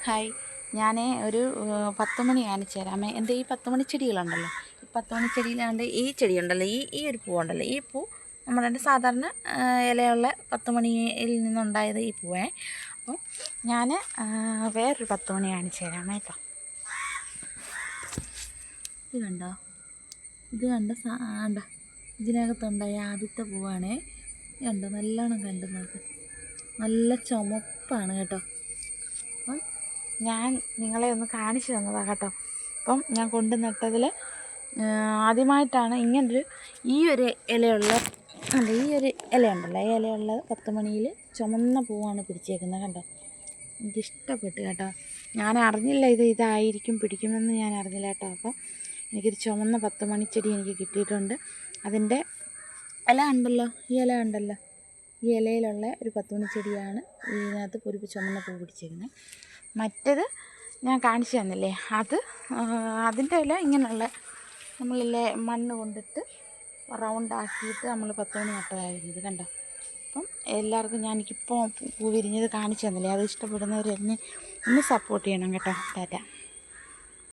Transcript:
Hi, ഞാൻ ഒരു 10 മണി കാണിച്ചു തരാമേ. എൻ്റെ ഈ 10 മണി ചെടികളുണ്ടല്ലോ, ഈ 10 മണി ചെടിയിലാണ്ട് ഈ ചെടിയുണ്ടല്ലോ, ഈ ഒരു പൂവുണ്ടല്ലോ, ഈ പൂ നമ്മുടെ സാധാരണ ഇലയുള്ള 10 മണിയിൽ നിന്നുണ്ടായത് ഈ പൂവേ. അപ്പം ഞാൻ വേറൊരു 10 മണി കാണിച്ചു തരാമേ കേട്ടോ. ഇത് കണ്ടോ, ഇത് കണ്ട ഇതിനകത്തുണ്ടായ ആദ്യത്തെ പൂവാണേ. കണ്ടോ, നല്ലോണം കണ്ടു നോക്ക്, നല്ല ചുമപ്പാണ് കേട്ടോ. അപ്പം ഞാൻ നിങ്ങളെ ഒന്ന് കാണിച്ചു തന്നതാണ് കേട്ടോ. അപ്പം ഞാൻ കൊണ്ടു നട്ടതിൽ ആദ്യമായിട്ടാണ് ഇങ്ങനൊരു ഈ ഒരു ഇലയുള്ള ഈ ഒരു ഇലയുണ്ടല്ലോ, ഈ ഇലയുള്ള 10 മണിയിൽ ചുമന്ന പൂവാണ് പിടിച്ചേക്കുന്നത് കണ്ടോ. എനിക്കിഷ്ടപ്പെട്ടു കേട്ടോ. ഞാൻ അറിഞ്ഞില്ല ഇതായിരിക്കും പിടിക്കുമെന്ന് ഞാൻ അറിഞ്ഞില്ല കേട്ടോ. അപ്പം എനിക്കൊരു ചുമന്ന 10 മണിച്ചെടി എനിക്ക് കിട്ടിയിട്ടുണ്ട്. അതിൻ്റെ ഇല ഉണ്ടല്ലോ, ഈ ഇല ഉണ്ടല്ലോ, ഈ ഇലയിലുള്ള ഒരു 10 മണിച്ചെടിയാണ് ഇതിനകത്ത് ഒരു ചുമന്ന പൂ പിടിച്ചേക്കുന്നത്. മറ്റേത് ഞാൻ കാണിച്ചു തന്നില്ലേ, അതിൻ്റെ ഇല ഇങ്ങനെയുള്ള നമ്മളില്ലേ മണ്ണ് കൊണ്ടിട്ട് റൗണ്ടാക്കിയിട്ട് നമ്മൾ 10 മണി നട്ടതായിരുന്നു കണ്ടോ. അപ്പം എല്ലാവർക്കും എനിക്കിപ്പോൾ പൂ വിരിഞ്ഞത് കാണിച്ചു തന്നില്ലേ, അത് ഇഷ്ടപ്പെടുന്നവർ എന്നെ ഒന്ന് സപ്പോർട്ട് ചെയ്യണം കേട്ടോ. ടാറ്റ.